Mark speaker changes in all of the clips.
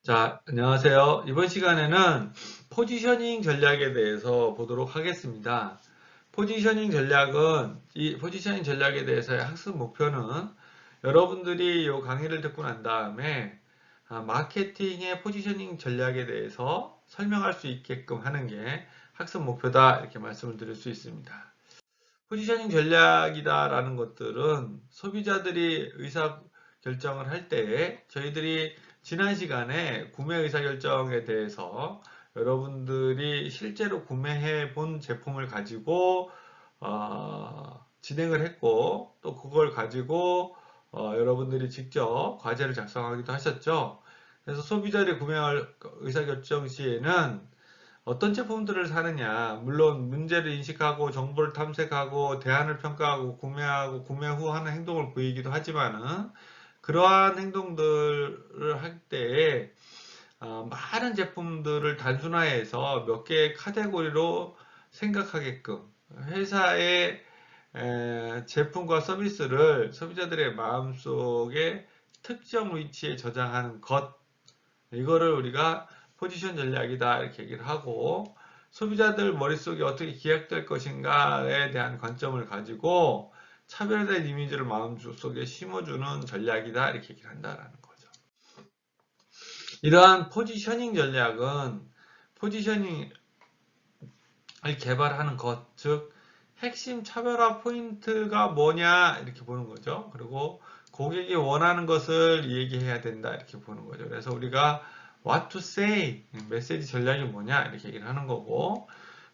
Speaker 1: 자, 안녕하세요. 이번 시간에는 포지셔닝 전략에 대해서 보도록 하겠습니다. 이 포지셔닝 전략에 대해서의 학습 목표는 여러분들이 이 강의를 듣고 난 다음에 마케팅의 포지셔닝 전략에 대해서 설명할 수 있게끔 하는 게 학습 목표다 이렇게 말씀을 드릴 수 있습니다. 포지셔닝 전략이다라는 것들은 소비자들이 의사 결정을 할 때에 저희들이 지난 시간에 구매 의사 결정에 대해서 여러분들이 실제로 구매해 본 제품을 가지고 진행을 했고 또 그걸 가지고 여러분들이 직접 과제를 작성하기도 하셨죠. 그래서 소비자들이 구매할 의사 결정 시에는 어떤 제품들을 사느냐, 물론 문제를 인식하고 정보를 탐색하고 대안을 평가하고 구매하고 구매 후 하는 행동을 보이기도 하지만은 그러한 행동들을 할 때에 많은 제품들을 단순화해서 몇 개의 카테고리로 생각하게끔 회사의 제품과 서비스를 소비자들의 마음속에 특정 위치에 저장하는 것, 이거를 우리가 포지션 전략이다 이렇게 얘기를 하고, 소비자들 머릿속에 어떻게 기억될 것인가에 대한 관점을 가지고 차별된 이미지를 마음속에 심어주는 전략이다 이렇게 얘기를 한다라는 거죠. 이러한 포지셔닝 전략은 포지셔닝을 개발하는 것, 즉 핵심 차별화 포인트가 뭐냐 이렇게 보는 거죠. 그리고 고객이 원하는 것을 얘기해야 된다 이렇게 보는 거죠. 그래서 우리가 what to say, 메시지 전략이 뭐냐 이렇게 얘기를 하는 거고,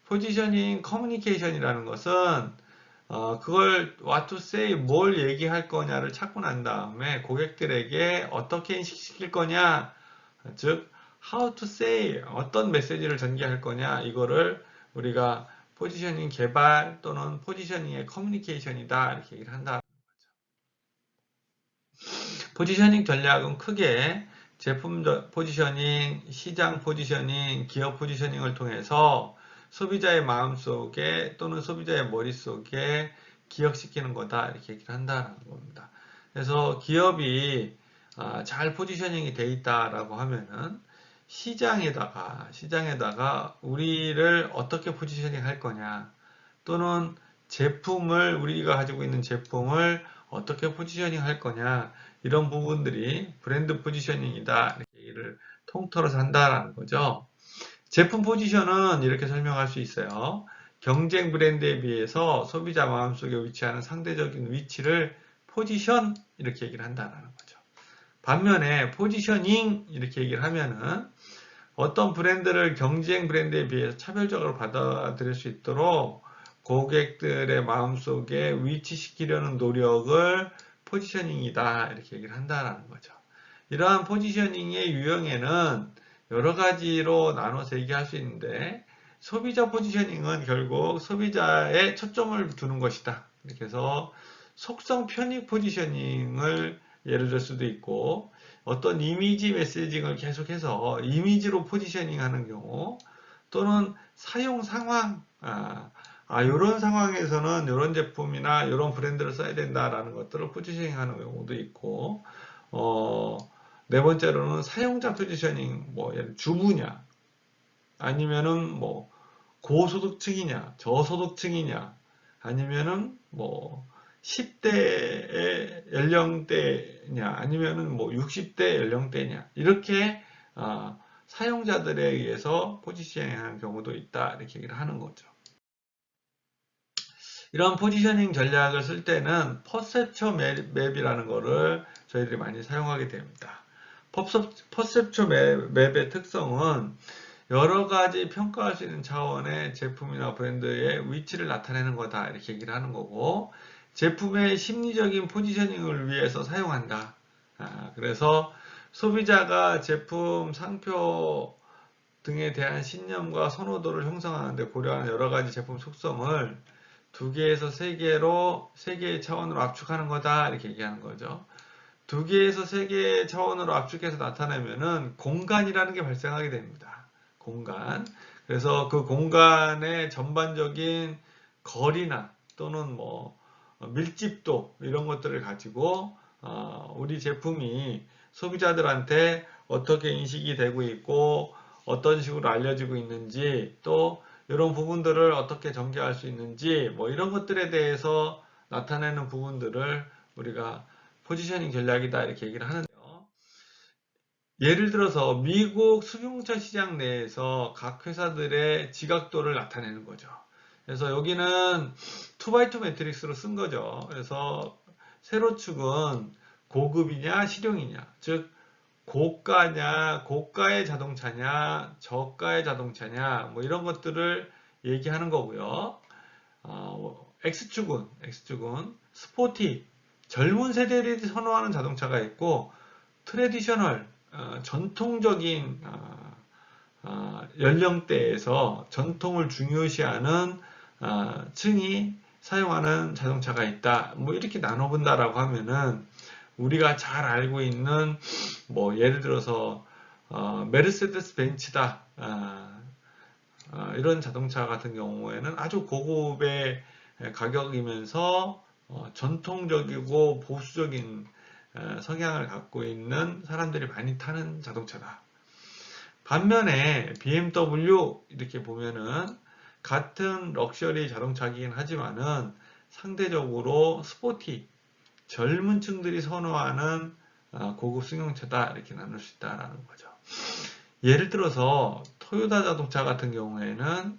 Speaker 1: 포지셔닝 커뮤니케이션이라는 것은 그걸 what to say, 뭘 얘기할 거냐를 찾고 난 다음에 고객들에게 어떻게 인식시킬 거냐, 즉 how to say, 어떤 메시지를 전개할 거냐, 이거를 우리가 포지셔닝 개발 또는 포지셔닝의 커뮤니케이션이다 이렇게 얘기를 한다. 포지셔닝 전략은 크게 제품 포지셔닝, 시장 포지셔닝, 기업 포지셔닝을 통해서 소비자의 마음속에 또는 소비자의 머릿속에 기억시키는 거다 이렇게 얘기를 한다는 겁니다. 그래서 기업이 잘 포지셔닝이 돼 있다라고 하면은 시장에다가 우리를 어떻게 포지셔닝 할 거냐, 또는 우리가 가지고 있는 제품을 어떻게 포지셔닝 할 거냐, 이런 부분들이 브랜드 포지셔닝이다 이렇게 얘기를 통틀어서 한다라는 거죠. 제품 포지션은 이렇게 설명할 수 있어요. 경쟁 브랜드에 비해서 소비자 마음속에 위치하는 상대적인 위치를 포지션 이렇게 얘기를 한다라는 거죠. 반면에 포지셔닝 이렇게 얘기를 하면은 어떤 브랜드를 경쟁 브랜드에 비해서 차별적으로 받아들일 수 있도록 고객들의 마음속에 위치시키려는 노력을 포지셔닝이다 이렇게 얘기를 한다는 거죠. 이러한 포지셔닝의 유형에는 여러 가지로 나눠서 얘기할 수 있는데, 소비자 포지셔닝은 결국 소비자의 초점을 두는 것이다. 이렇게 해서 속성 편익 포지셔닝을 예를 들 수도 있고, 어떤 이미지 메시징을 계속해서 이미지로 포지셔닝 하는 경우, 또는 사용 상황, 이런 상황에서는 이런 제품이나 이런 브랜드를 써야 된다라는 것들을 포지셔닝 하는 경우도 있고, 어, 네 번째로는 사용자 포지셔닝, 뭐, 예를 주부냐, 아니면은 뭐, 고소득층이냐, 저소득층이냐, 아니면은 뭐, 10대의 연령대냐, 아니면은 뭐, 60대 연령대냐, 이렇게, 사용자들에 의해서 포지셔닝하는 경우도 있다, 이렇게 얘기를 하는 거죠. 이런 포지셔닝 전략을 쓸 때는 퍼셉션 맵이라는 거를 저희들이 많이 사용하게 됩니다. 퍼셉션 맵의 특성은 여러 가지 평가할 수 있는 차원의 제품이나 브랜드의 위치를 나타내는 거다 이렇게 얘기를 하는 거고, 제품의 심리적인 포지셔닝을 위해서 사용한다. 그래서 소비자가 제품, 상표 등에 대한 신념과 선호도를 형성하는 데 고려하는 여러 가지 제품 속성을 두 개에서 세 개의 차원으로 압축하는 거다 이렇게 얘기하는 거죠. 두 개에서 세 개의 차원으로 압축해서 나타내면은 공간이라는 게 발생하게 됩니다. 공간. 그래서 그 공간의 전반적인 거리나 또는 뭐 밀집도 이런 것들을 가지고 우리 제품이 소비자들한테 어떻게 인식이 되고 있고 어떤 식으로 알려지고 있는지 또 이런 부분들을 어떻게 전개할 수 있는지 뭐 이런 것들에 대해서 나타내는 부분들을 우리가 포지셔닝 전략이다 이렇게 얘기를 하는데요. 예를 들어서 미국 승용차 시장 내에서 각 회사들의 지각도를 나타내는 거죠. 그래서 여기는 2x2 매트릭스로 쓴 거죠. 그래서 세로축은 고급이냐 실용이냐, 즉 고가냐, 고가의 자동차냐, 저가의 자동차냐, 뭐 이런 것들을 얘기하는 거고요. X축은 스포티, 젊은 세대들이 선호하는 자동차가 있고, 트레디셔널, 전통적인 연령대에서 전통을 중요시하는 층이 사용하는 자동차가 있다. 뭐 이렇게 나눠본다라고 하면은 우리가 잘 알고 있는 뭐 예를 들어서 메르세데스 벤츠다 이런 자동차 같은 경우에는 아주 고급의 가격이면서 전통적이고 보수적인 성향을 갖고 있는 사람들이 많이 타는 자동차다. 반면에 BMW 이렇게 보면은 같은 럭셔리 자동차이긴 하지만은 상대적으로 스포티 젊은 층들이 선호하는 고급 승용차다 이렇게 나눌 수 있다라는 거죠. 예를 들어서 토요타 자동차 같은 경우에는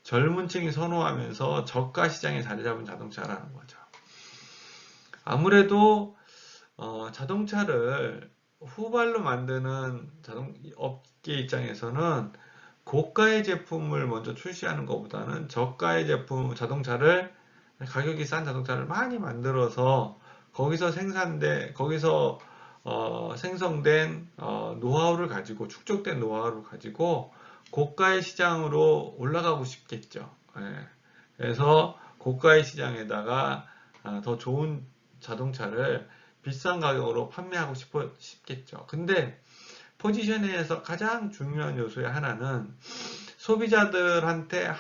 Speaker 1: 젊은 층이 선호하면서 저가 시장에 자리 잡은 자동차라는 거죠. 아무래도 자동차를 후발로 만드는 업계 입장에서는 고가의 제품을 먼저 출시하는 것보다는 저가의 자동차를 가격이 싼 자동차를 많이 만들어서 거기서 생성된 노하우를 가지고 축적된 노하우를 가지고 고가의 시장으로 올라가고 싶겠죠. 예. 그래서 고가의 시장에다가 더 좋은 자동차를 비싼 가격으로 판매하고 싶겠죠. 근데 포지셔닝에서 가장 중요한 요소의 하나는 소비자들한테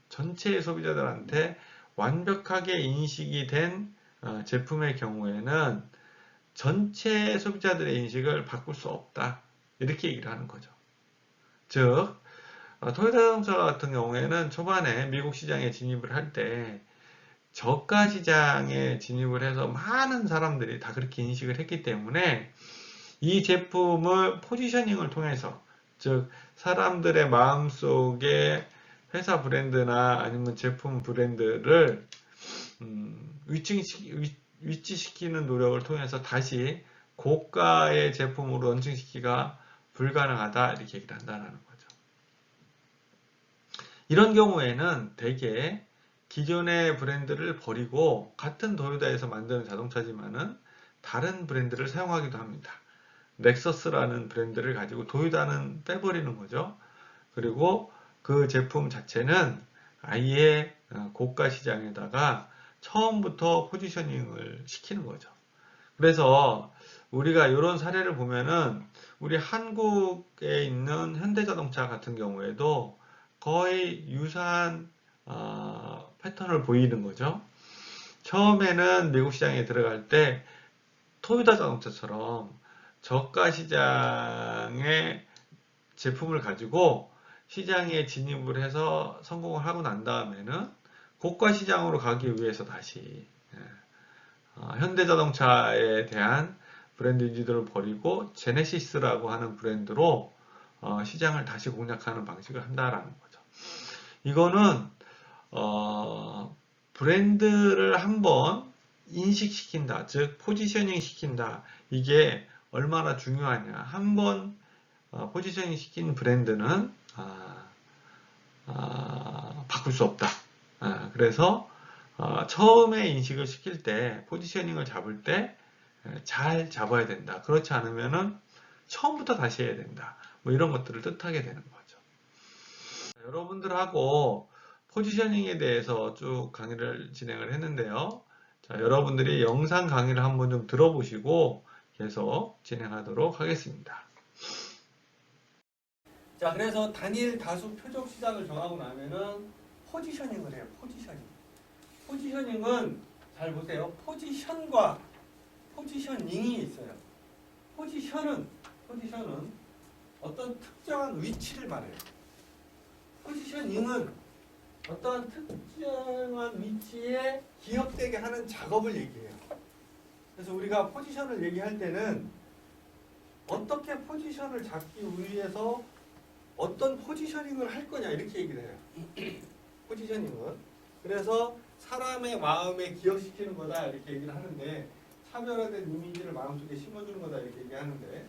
Speaker 1: 전체의 소비자들한테 완벽하게 인식이 된 제품의 경우에는 전체 소비자들의 인식을 바꿀 수 없다. 이렇게 얘기를 하는 거죠. 즉, 토요타 자동차 같은 경우에는 초반에 미국 시장에 진입을 할 때 저가 시장에 진입을 해서 많은 사람들이 다 그렇게 인식을 했기 때문에 이 제품을 포지셔닝을 통해서 즉 사람들의 마음속에 회사 브랜드나 아니면 제품 브랜드를 위치시키는 노력을 통해서 다시 고가의 제품으로 런칭시키기가 불가능하다 이렇게 얘기를 한다는 거죠. 이런 경우에는 대개 기존의 브랜드를 버리고 같은 도요타에서 만드는 자동차지만은 다른 브랜드를 사용하기도 합니다. 넥서스라는 브랜드를 가지고 도요타는 빼버리는 거죠. 그리고 그 제품 자체는 아예 고가 시장에다가 처음부터 포지셔닝을 시키는 거죠. 그래서 우리가 이런 사례를 보면은 우리 한국에 있는 현대자동차 같은 경우에도 거의 유사한 패턴을 보이는 거죠. 처음에는 미국 시장에 들어갈 때 토요타 자동차처럼 저가 시장의 제품을 가지고 시장에 진입을 해서 성공을 하고 난 다음에는 고가 시장으로 가기 위해서 다시 현대자동차에 대한 브랜드 인지도를 버리고 제네시스라고 하는 브랜드로 시장을 다시 공략하는 방식을 한다라는 거죠. 이거는 브랜드를 한번 인식시킨다, 즉 포지셔닝 시킨다. 이게 얼마나 중요하냐. 한번 포지셔닝 시킨 브랜드는 바꿀 수 없다. 그래서 처음에 인식을 시킬 때 포지셔닝을 잡을 때 잘 잡아야 된다. 그렇지 않으면은 처음부터 다시 해야 된다. 뭐 이런 것들을 뜻하게 되는 거죠. 여러분들하고 포지셔닝에 대해서 쭉 강의를 진행을 했는데요. 자, 여러분들이 영상 강의를 한번 좀 들어보시고 계속 진행하도록 하겠습니다. 자, 그래서 단일 다수 표적 시장을 정하고 나면은 포지셔닝을 해요. 포지셔닝은 잘 보세요. 포지션과 포지셔닝이 있어요.
Speaker 2: 포지션은 어떤 특정한 위치를 말해요. 포지셔닝은 어떤 특정한 위치에 기억되게 하는 작업을 얘기해요. 그래서 우리가 포지션을 얘기할 때는 어떻게 포지션을 잡기 위해서 어떤 포지셔닝을 할 거냐 이렇게 얘기를 해요. 포지셔닝은. 그래서 사람의 마음에 기억시키는 거다 이렇게 얘기를 하는데, 차별화된 이미지를 마음속에 심어주는 거다 이렇게 얘기하는데,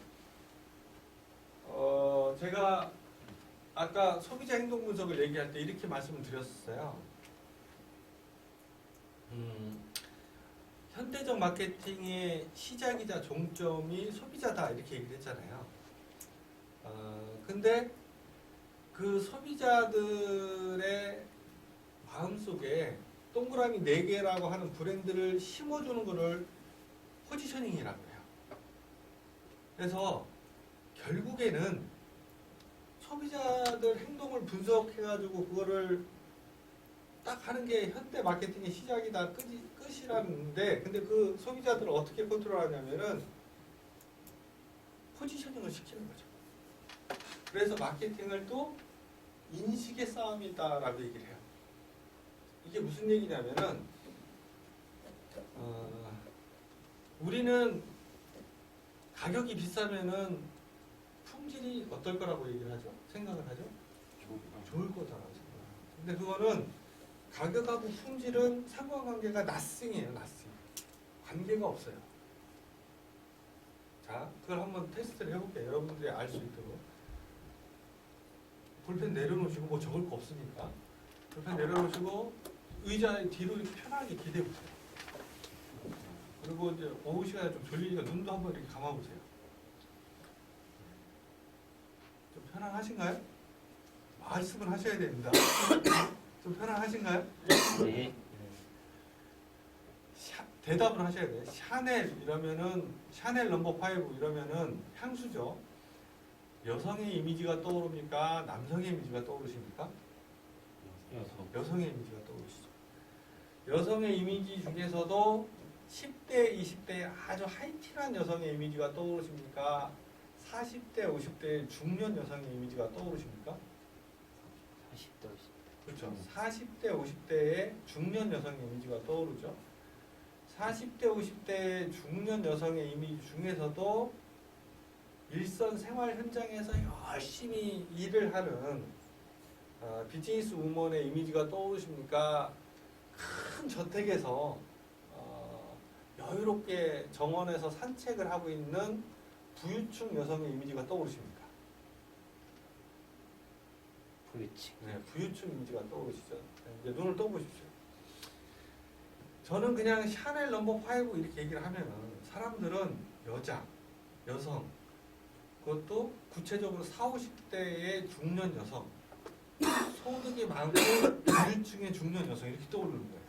Speaker 2: 제가 아까 소비자 행동 분석을 얘기할 때 이렇게 말씀을 드렸어요. 현대적 마케팅의 시작이자 종점이 소비자다 이렇게 얘기를 했잖아요. 근데 그 소비자들의 마음속에 동그라미 4개라고 하는 브랜드를 심어주는 거를 포지셔닝이라고 해요. 그래서 결국에는 소비자들 행동을 분석해가지고 그거를 딱 하는 게 현대 마케팅의 시작이다, 끝이라는데, 근데 그 소비자들을 어떻게 컨트롤하냐면은 포지셔닝을 시키는 거죠. 그래서 마케팅을 또 인식의 싸움이다라고 얘기를 해요. 이게 무슨 얘기냐면은 우리는 가격이 비싸면은 품질이 어떨 거라고 얘기를 하죠? 생각을 하죠? 좋을 거다라고 생각해요. 근데 그거는 가격하고 품질은 상관관계가 nothing이에요. nothing. 관계가 없어요. 자, 그걸 한번 테스트를 해볼게요. 여러분들이 알 수 있도록. 볼펜 내려놓으시고, 뭐 적을 거 없으니까 볼펜 내려놓으시고 의자 뒤로 이렇게 편하게 기대보세요. 그리고 이제 오후 시간에 좀 졸리니까 눈도 한번 이렇게 감아보세요. 좀 편안하신가요? 말씀을 하셔야 됩니다. 좀 편안하신가요?
Speaker 3: 네.
Speaker 2: 대답을 하셔야 돼요. 샤넬 이러면은 샤넬 넘버 5 이러면은 향수죠. 여성의 이미지가 떠오릅니까? 남성의 이미지가 떠오르십니까? 여성의 이미지가 떠오르시죠. 여성의 이미지 중에서도 10대, 20대의 아주 하이틴한 여성의 이미지가 떠오르십니까? 40대, 50대의 중년 여성의 이미지가 떠오르십니까?
Speaker 3: 40대, 50대.
Speaker 2: 그렇죠. 40대, 50대의 중년 여성의 이미지가 떠오르죠. 40대, 50대의 중년 여성의 이미지 중에서도 일선 생활 현장에서 열심히 일을 하는 비즈니스 우먼의 이미지가 떠오르십니까? 큰 저택에서 여유롭게 정원에서 산책을 하고 있는 부유층 여성의 이미지가 떠오르십니까?
Speaker 3: 부유층.
Speaker 2: 네, 부유층 이미지가 떠오르시죠. 네, 이제 눈을 떠보십시오. 저는 그냥 샤넬 넘버 5 이렇게 얘기를 하면은 사람들은 여자, 여성, 그것도 구체적으로 40, 50대의 중년 여성, 소득이 많고 부유층의 중년 여성 이렇게 떠오르는 거예요.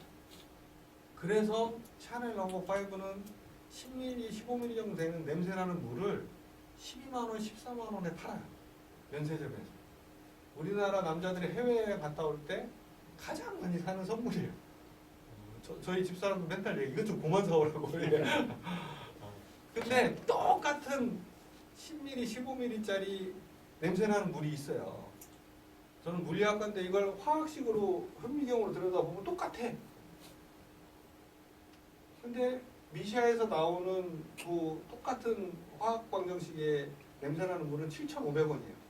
Speaker 2: 그래서 샤넬 넘버 5는 10ml, 15ml 정도 되는 냄새나는 물을 12만 원, 14만 원에 팔아요. 면세점에서. 우리나라 남자들이 해외에 갔다 올 때 가장 많이 사는 선물이에요. 저희 집사람도 맨날 얘기, 이것 좀 그만 사오라고. 근데 똑같은 10ml, 15ml짜리 냄새나는 물이 있어요. 저는 물리학과인데 이걸 화학식으로 현미경으로 들여다보면 똑같아. 근데 미샤에서 나오는 그 똑같은 화학 방정식의 냄새나는 물은 7,500원이에요.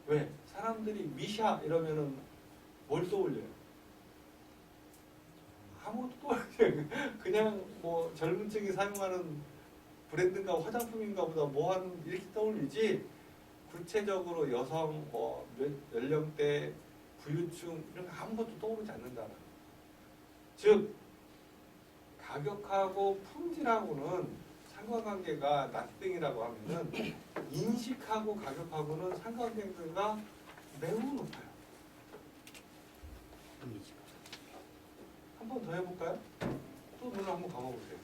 Speaker 2: 왜? 사람들이 미샤 이러면은 뭘 떠올려요? 아무것도 떠올려요. 그냥 뭐 젊은 층이 사용하는 브랜드인가 화장품인가 보다 뭐 하는 이렇게 떠올리지, 구체적으로 여성, 뭐 연령대, 부유층 이런 거 아무것도 떠오르지 않는다. 즉 가격하고 품질하고는 상관관계가 nothing이라고 하면은 인식하고 가격하고는 상관관계가 매우 높아요. 한 번 더 해볼까요? 또 눈을 한번 감아보세요.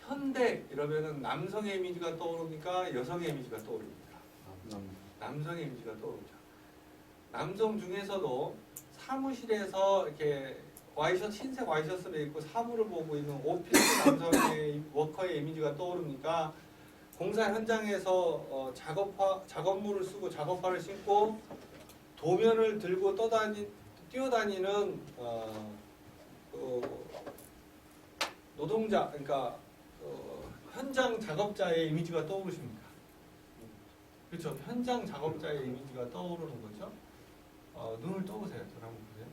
Speaker 2: 현대 이러면은 남성의 이미지가 떠오릅니까? 여성의 이미지가 떠오릅니까? 남성의 이미지가 떠오르죠. 남성 중에서도 사무실에서 이렇게 와이셔츠, 흰색 와이셔츠를 입고 사무를 보고 있는 오피스 남성의 워커의 이미지가 떠오르니까 공사 현장에서 작업물을 쓰고 작업화를 신고 도면을 들고 뛰어다니는 노동자, 그러니까 현장 작업자의 이미지가 떠오르십니까? 그렇죠. 현장 작업자의 이미지가 떠오르는 거죠. 눈을 떠보세요. 저를 한번 보세요.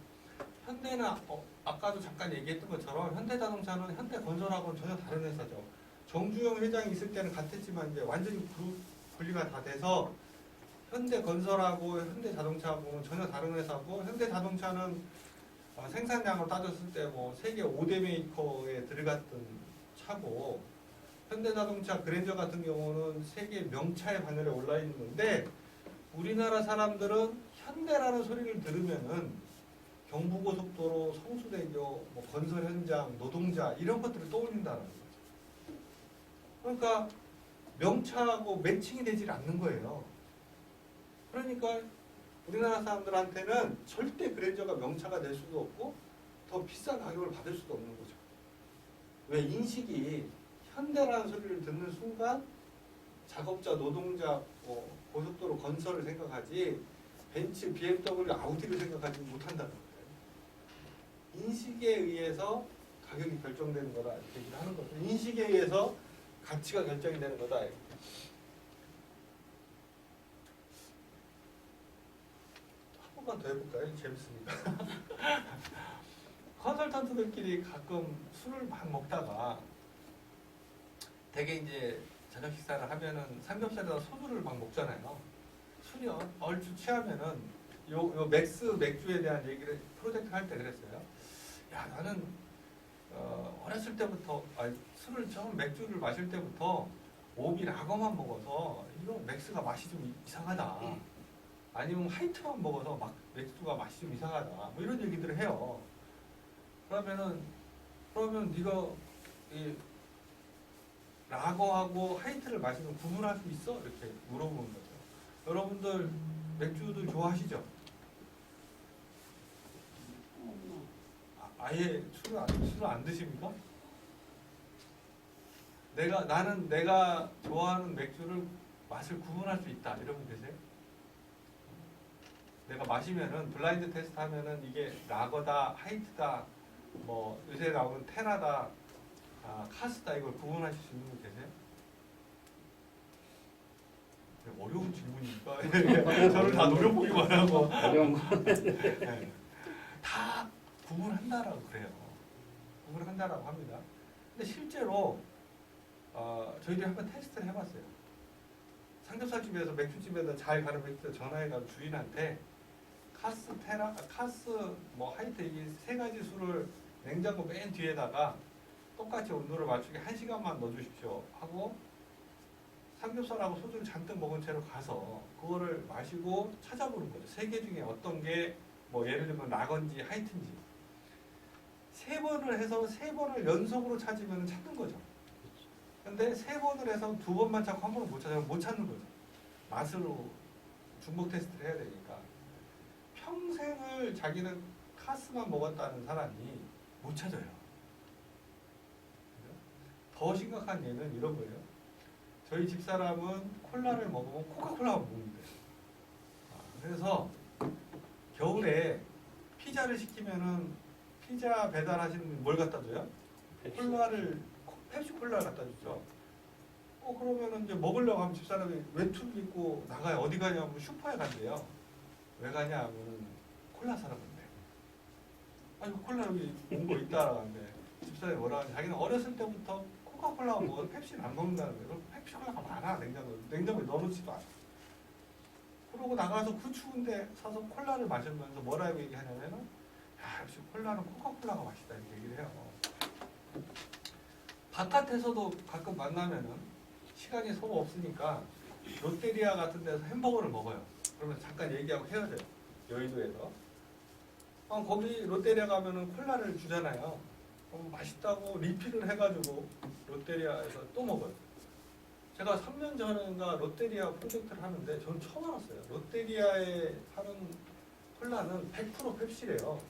Speaker 2: 현대나 아까도 잠깐 얘기했던 것처럼 현대자동차는 현대건설하고는 전혀 다른 회사죠. 정주영 회장이 있을 때는 같았지만 이제 완전히 분리가 다 돼서 현대건설하고 현대자동차하고는 전혀 다른 회사고, 현대자동차는 생산량을 따졌을 때 뭐 세계 5대 메이커에 들어갔던 차고, 현대자동차 그랜저 같은 경우는 세계 명차의 반열에 올라 있는 건데, 우리나라 사람들은 현대라는 소리를 들으면은 경부고속도로, 성수대교, 뭐 건설 현장, 노동자 이런 것들을 떠올린다는 거죠. 그러니까 명차하고 매칭이 되질 않는 거예요. 그러니까 우리나라 사람들한테는 절대 그랜저가 명차가 될 수도 없고 더 비싼 가격을 받을 수도 없는 거죠. 왜? 인식이 현대라는 소리를 듣는 순간 작업자, 노동자, 고속도로 건설을 생각하지 벤츠, BMW, 아우디를 생각하지 못한다는 거예요. 인식에 의해서 가격이 결정되는 거다 이렇게 얘기를 하는 거죠. 인식에 의해서 가치가 결정이 되는 거다. 한 번만 더 해볼까요? 재밌으니까. 컨설턴트들끼리 가끔 술을 막 먹다가 되게 이제 저녁 식사를 하면은 삼겹살에다 소주를 막 먹잖아요. 술이 얼추 취하면은 요 맥스 맥주에 대한 얘기를 프로젝트 할 때 그랬어요. 야, 나는 어렸을 때부터 술을 처음 맥주를 마실 때부터 오비 라거만 먹어서 이거 맥스가 맛이 좀 이상하다. 아니면 화이트만 먹어서 막 맥주가 맛이 좀 이상하다. 뭐 이런 얘기들을 해요. 그러면 네가 이 라거하고 화이트를 마시면 구분할 수 있어? 이렇게 물어보는 거죠. 여러분들 맥주들 좋아하시죠? 아예 술을 안 드십니까? 나는 내가 좋아하는 맥주를 맛을 구분할 수 있다. 이런 분 계세요? 내가 마시면은 블라인드 테스트 하면은 이게 라거다, 하이트다, 뭐 요새 나오는 테라다, 카스다 이걸 구분하실 수 있는 분 계세요? 어려운 질문이니까 저를 다 노려보기만 하고
Speaker 3: 어려운 거.
Speaker 2: 네. 다 구분한다라고 그래요. 구분한다라고 합니다. 근데 실제로 저희들이 한번 테스트를 해봤어요. 삼겹살집에서 맥주집에서 잘 가는 맥주 전화해가지고 주인한테 카스, 테라, 카스, 뭐 하이트 이 세 가지 술을 냉장고 맨 뒤에다가 똑같이 온도를 맞추게 1시간만 넣어주십시오 하고 삼겹살하고 소주를 잔뜩 먹은 채로 가서 그거를 마시고 찾아보는 거죠. 세 개 중에 어떤 게 뭐 예를 들면 라건지 하이트인지 세 번을 해서 세 번을 연속으로 찾으면 찾는 거죠. 근데 세 번을 해서 두 번만 찾고 한 번을 못 찾으면 못 찾는 거죠. 맛으로 중복 테스트를 해야 되니까 평생을 자기는 카스만 먹었다는 사람이 못 찾아요. 더 심각한 예는 이런 거예요. 저희 집사람은 콜라를 먹으면 코카콜라만 먹는데요. 그래서 겨울에 피자를 시키면은 피자 배달하시는 분이 뭘 갖다 줘요? 콜라를 펩시 콜라를 갖다 주죠. 그러면은 이제 먹으려고 하면 집사람이 외투를 입고 나가요. 어디 가냐면 슈퍼에 간대요. 왜 가냐 하면은 콜라 사러 간대. 아니 콜라 여기 온 거 있다라고 하는데 집사람이 뭐라 하냐. 자기는 어렸을 때부터 코카콜라가 먹어도 펩시는 안 먹는다는 거예요. 펩시 콜라가 많아 냉장고에 넣어놓지도 않아. 그러고 나가서 그 추운데 사서 콜라를 마시면서 뭐라고 얘기하냐면은 야 역시 콜라는 코카콜라가 맛있다 이렇게 얘기를 해요. 바깥에서도 가끔 만나면은 시간이 서로 없으니까 롯데리아 같은 데서 햄버거를 먹어요. 그러면 잠깐 얘기하고 헤어져요. 여의도에서. 거기 롯데리아 가면은 콜라를 주잖아요. 맛있다고 리필을 해가지고 롯데리아에서 또 먹어요. 제가 3년 전인가 롯데리아 프로젝트를 하는데 저는 처음 알았어요. 롯데리아에 하는 콜라는 100% 펩시래요.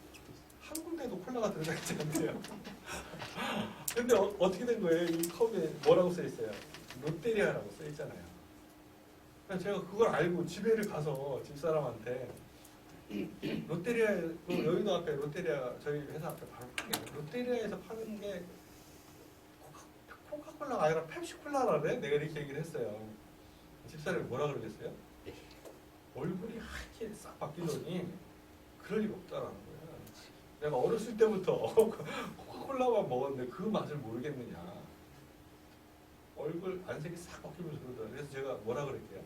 Speaker 2: 한 군데도 콜라가 들어가 있지 않대요. 근데 어떻게 된 거예요? 이 컵에 뭐라고 써 있어요? 롯데리아라고 써 있잖아요. 그래서 제가 그걸 알고 집에를 가서 집사람한테 롯데리아, 그 여의도 앞에 롯데리아 저희 회사 앞에 바로 파는 롯데리아에서 파는 게 코카콜라가 아니라 펩시콜라라네? 내가 이렇게 얘기를 했어요. 집사람이 뭐라 그러겠어요? 얼굴이 하얗게 싹 바뀌더니 그럴 리가 없다라는 거야. 내가 어렸을 때부터 코카콜라만 먹었는데 그 맛을 모르겠느냐. 얼굴 안색이 싹 바뀌면서 그러더라고요. 그래서 제가 뭐라 그랬게요?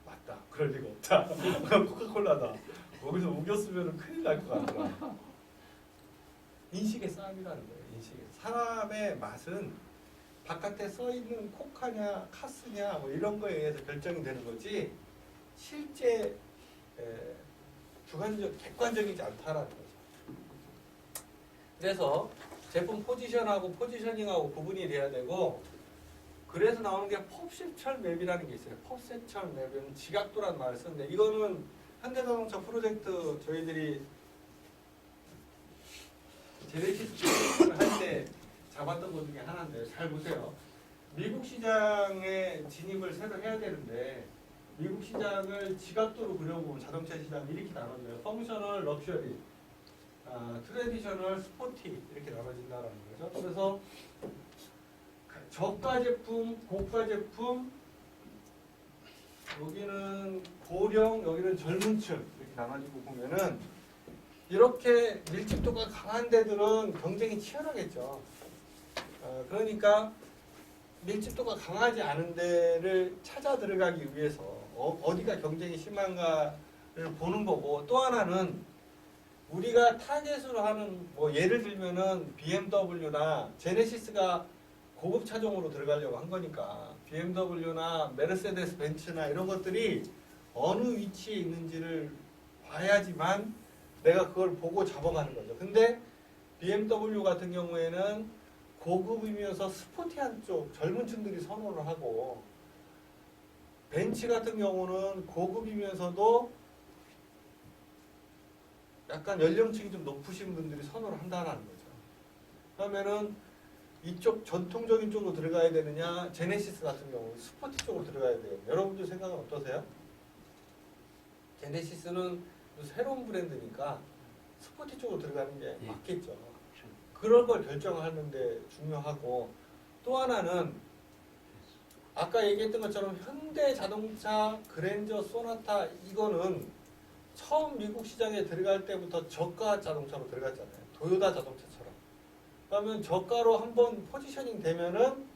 Speaker 2: 맞다. 그럴 리가 없다. 코카콜라다. 거기서 우겼으면 큰일 날 것 같더라. 인식의 싸움이라는 거예요. 인식의. 사람의 맛은 바깥에 써 있는 코카냐 카스냐 뭐 이런 거에 의해서 결정이 되는 거지 실제 주관적 객관적이지 않다라는 거죠. 그래서 제품 포지션하고 포지셔닝하고 구분이 돼야 되고 그래서 나오는 게 퍼셉츄얼 맵이라는 게 있어요. 퍼셉츄얼 맵은 지각도라는 말을 쓰는데 이거는 현대자동차 프로젝트 저희들이 제네시스를 할 때 잡았던 것 중에 하나인데 잘 보세요. 미국 시장에 진입을 새로 해야 되는데 미국 시장을 지각도로 그려보면 자동차 시장이 이렇게 나눠져요. 펑셔널, 럭셔리, 트래디셔널, 스포티 이렇게 나눠진다는 거죠. 그래서 저가 제품, 고가 제품, 여기는 고령, 여기는 젊은 층 이렇게 나눠지고 보면은 이렇게 밀집도가 강한 데들은 경쟁이 치열하겠죠. 그러니까 밀집도가 강하지 않은 데를 찾아 들어가기 위해서 어디가 경쟁이 심한가를 보는 거고 또 하나는 우리가 타겟으로 하는 뭐 예를 들면은 BMW나 제네시스가 고급 차종으로 들어가려고 한 거니까 BMW나 메르세데스 벤츠나 이런 것들이 어느 위치에 있는지를 봐야지만 내가 그걸 보고 잡아가는 거죠. 근데 BMW 같은 경우에는 고급이면서 스포티한 쪽 젊은 층들이 선호를 하고 벤츠 같은 경우는 고급이면서도 약간 연령층이 좀 높으신 분들이 선호를 한다는 거죠. 그러면은 이쪽 전통적인 쪽으로 들어가야 되느냐 제네시스 같은 경우 스포티 쪽으로 들어가야 돼요. 여러분들 생각은 어떠세요? 제네시스는 새로운 브랜드니까 스포티 쪽으로 들어가는 게 맞겠죠. 그런 걸 결정하는데 중요하고 또 하나는 아까 얘기했던 것처럼 현대자동차, 그랜저, 소나타 이거는 처음 미국 시장에 들어갈 때부터 저가 자동차로 들어갔잖아요. 도요타 자동차처럼. 그러면 저가로 한번 포지셔닝 되면은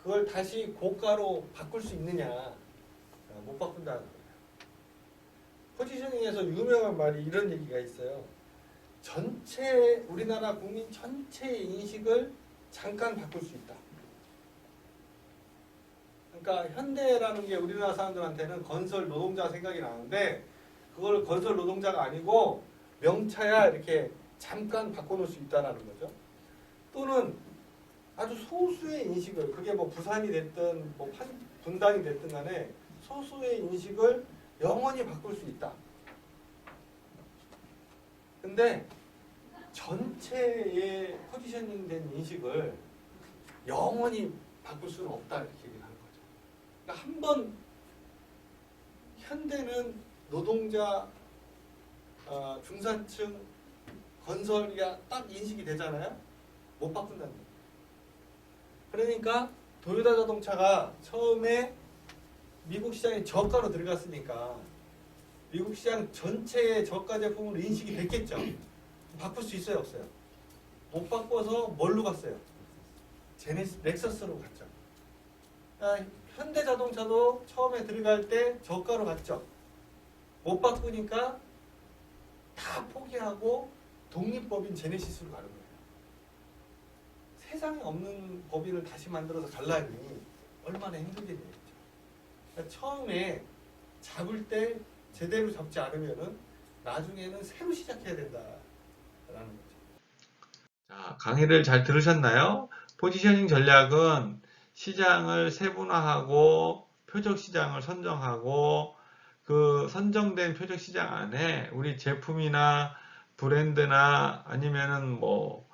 Speaker 2: 그걸 다시 고가로 바꿀 수 있느냐? 못 바꾼다는 거예요. 포지셔닝에서 유명한 말이 이런 얘기가 있어요. 전체 우리나라 국민 전체의 인식을 잠깐 바꿀 수 있다. 그러니까 현대라는 게 우리나라 사람들한테는 건설 노동자 생각이 나는데 그걸 건설 노동자가 아니고 명차야 이렇게 잠깐 바꿔놓을 수 있다는 거죠. 또는 아주 소수의 인식을 그게 뭐 부산이 됐든 뭐 분당이 됐든 간에 소수의 인식을 영원히 바꿀 수 있다. 근데 전체의 포지셔닝 된 인식을 영원히 바꿀 수는 없다 이렇게 얘기를 하는 거죠. 그러니까 한번 현대는 노동자, 중산층, 건설이가 딱 인식이 되잖아요. 못 바꾼다는 거예요. 그러니까 도요타 자동차가 처음에 미국 시장에 저가로 들어갔으니까 미국 시장 전체의 저가 제품으로 인식이 됐겠죠. 바꿀 수 있어요, 없어요? 못 바꿔서 뭘로 갔어요? 렉서스로 갔죠. 현대자동차도 처음에 들어갈 때 저가로 갔죠. 못 바꾸니까 다 포기하고 독립법인 제네시스로 가는 거예요. 세상에 없는 법인을 다시 만들어서 갈라니 얼마나 힘들겠냐죠. 그러니까 처음에 잡을 때 제대로 잡지 않으면은 나중에는 새로 시작해야 된다라는 거죠.
Speaker 1: 자, 강의를 잘 들으셨나요? 포지셔닝 전략은 시장을 세분화하고 표적 시장을 선정하고 그 선정된 표적 시장 안에 우리 제품이나 브랜드나 아니면은 뭐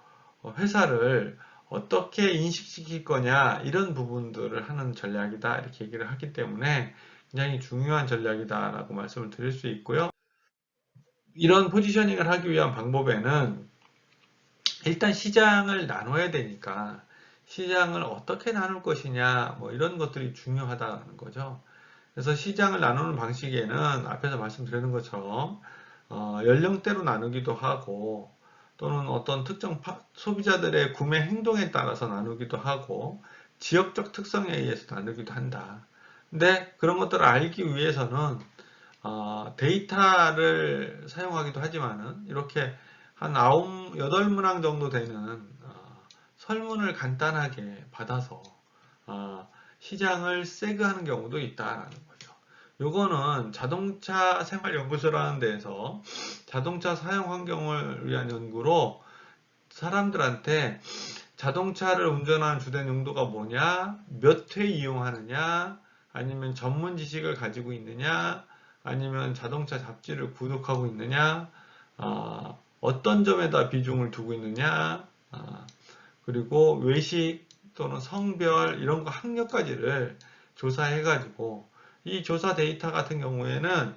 Speaker 1: 회사를 어떻게 인식시킬 거냐 이런 부분들을 하는 전략이다 이렇게 얘기를 하기 때문에 굉장히 중요한 전략이다라고 말씀을 드릴 수 있고요. 이런 포지셔닝을 하기 위한 방법에는 일단 시장을 나눠야 되니까 시장을 어떻게 나눌 것이냐 뭐 이런 것들이 중요하다는 거죠. 그래서 시장을 나누는 방식에는 앞에서 말씀드리는 것처럼 연령대로 나누기도 하고 또는 어떤 특정 소비자들의 구매 행동에 따라서 나누기도 하고 지역적 특성에 의해서 나누기도 한다. 근데 그런 것들을 알기 위해서는 데이터를 사용하기도 하지만은 이렇게 한 9, 8문항 정도 되는 설문을 간단하게 받아서 시장을 세그하는 경우도 있다라는 거죠. 요거는 자동차 생활연구소라는 데에서 자동차 사용 환경을 위한 연구로 사람들한테 자동차를 운전하는 주된 용도가 뭐냐, 몇 회 이용하느냐, 아니면 전문 지식을 가지고 있느냐, 아니면 자동차 잡지를 구독하고 있느냐, 어떤 점에다 비중을 두고 있느냐, 그리고 외식 또는 성별 이런 거 학력까지를 조사해가지고 이 조사 데이터 같은 경우에는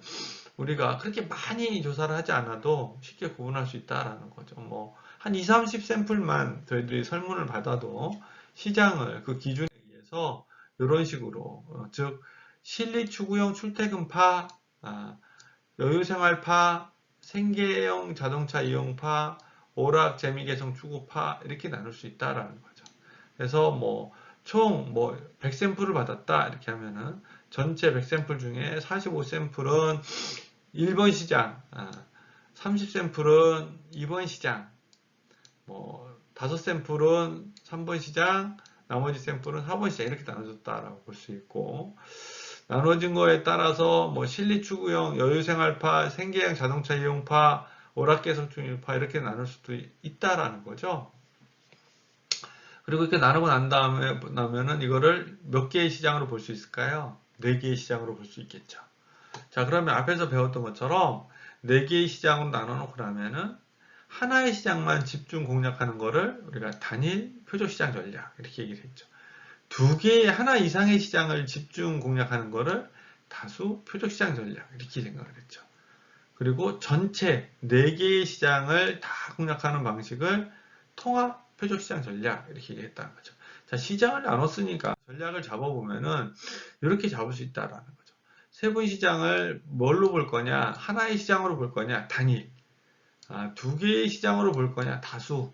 Speaker 1: 우리가 그렇게 많이 조사를 하지 않아도 쉽게 구분할 수 있다라는 거죠. 뭐 한 2, 30 샘플만 저희들이 설문을 받아도 시장을 그 기준에 의해서 이런 식으로 즉 실리 추구형 출퇴근파, 여유생활파, 생계형 자동차 이용파, 오락 재미 개성 추구파 이렇게 나눌 수 있다라는 거죠. 그래서 뭐 총 100샘플을 받았다 이렇게 하면은 전체 100샘플 중에 45샘플은 1번 시장, 30샘플은 2번 시장, 5샘플은 3번 시장, 나머지 샘플은 4번 시장 이렇게 나눠졌다라고 볼 수 있고 나눠진 거에 따라서 실리 추구형, 여유생활파, 생계형 자동차 이용파, 오락개성 중일파 이렇게 나눌 수도 있다라는 거죠. 그리고 이렇게 나누고 난 다음에 나면은 이거를 몇 개의 시장으로 볼 수 있을까요? 4개의 시장으로 볼 수 있겠죠. 자, 그러면 앞에서 배웠던 것처럼 4개의 시장으로 나눠놓고 나면은 하나의 시장만 집중 공략하는 거를 우리가 단일 표적시장 전략 이렇게 얘기를 했죠. 2개의 하나 이상의 시장을 집중 공략하는 거를 다수 표적시장 전략 이렇게 생각을 했죠. 그리고 전체 4개의 시장을 다 공략하는 방식을 통합 표적시장 전략 이렇게 얘기했다는 거죠. 자, 시장을 나눴으니까 전략을 잡아보면은 이렇게 잡을 수 있다라는 거죠. 세분 시장을 뭘로 볼 거냐? 하나의 시장으로 볼 거냐? 단일. 2개의 시장으로 볼 거냐? 다수.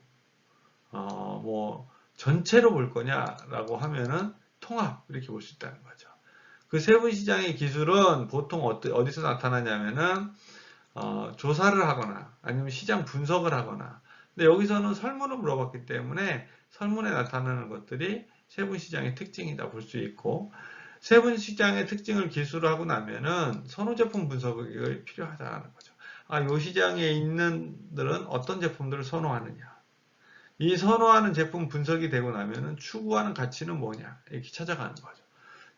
Speaker 1: 전체로 볼 거냐라고 하면은 통합 이렇게 볼 수 있다는 거죠. 그 세분 시장의 기술은 보통 어디서 나타나냐면은 조사를 하거나 아니면 시장 분석을 하거나 근데 여기서는 설문을 물어봤기 때문에 설문에 나타나는 것들이 세분시장의 특징이다 볼 수 있고 세분시장의 특징을 기술하고 나면은 선호제품 분석이 필요하다는 거죠. 이 시장에 있는들은 어떤 제품들을 선호하느냐 이 선호하는 제품 분석이 되고 나면은 추구하는 가치는 뭐냐 이렇게 찾아가는 거죠.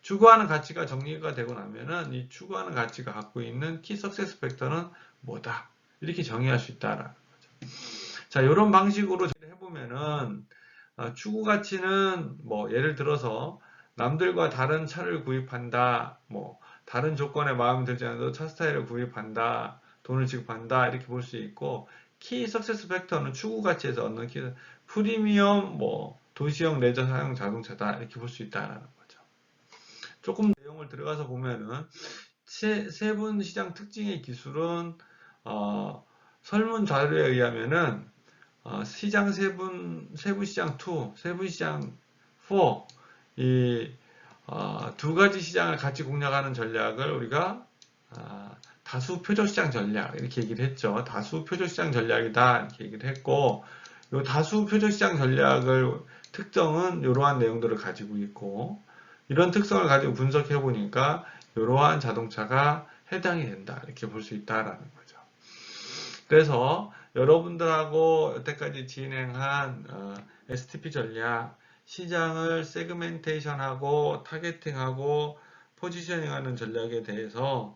Speaker 1: 추구하는 가치가 정리가 되고 나면은 이 추구하는 가치가 갖고 있는 키 석세스 팩터는 뭐다 이렇게 정의할 수 있다라는 거죠. 자, 이런 방식으로 해보면은 추구 가치는 예를 들어서 남들과 다른 차를 구입한다, 다른 조건에 마음에 들지 않아도 차 스타일을 구입한다, 돈을 지급한다 이렇게 볼 수 있고 키 석세스 팩터는 추구 가치에서 얻는 키 프리미엄 도시형 레저 사용 자동차다 이렇게 볼 수 있다라는 거죠. 조금 내용을 들어가서 보면은 세분 시장 특징의 기술은 설문 자료에 의하면은 시장 세분 시장 2, 세분 시장 4, 이 두 가지 시장을 같이 공략하는 전략을 우리가 다수 표적 시장 전략 이렇게 얘기를 했죠. 다수 표적 시장 전략이다 이렇게 얘기를 했고, 이 다수 표적 시장 전략을 특성은 이러한 내용들을 가지고 있고, 이런 특성을 가지고 분석해 보니까 이러한 자동차가 해당이 된다 이렇게 볼 수 있다라는 거죠. 그래서 여러분들하고 여태까지 진행한 STP 전략, 시장을 세그멘테이션하고 타겟팅하고 포지셔닝하는 전략에 대해서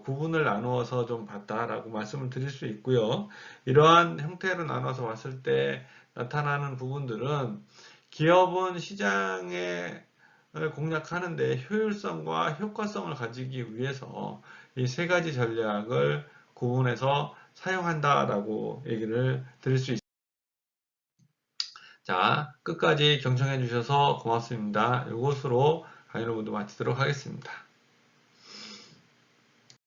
Speaker 1: 구분을 나누어서 좀 봤다라고 말씀을 드릴 수 있고요. 이러한 형태로 나눠서 봤을 때 나타나는 부분들은 기업은 시장에 공략하는데 효율성과 효과성을 가지기 위해서 이 세 가지 전략을 구분해서 사용한다라고 얘기를 드릴 수 있습니다. 자, 끝까지 경청해 주셔서 고맙습니다. 이것으로 강의를 모두 마치도록 하겠습니다.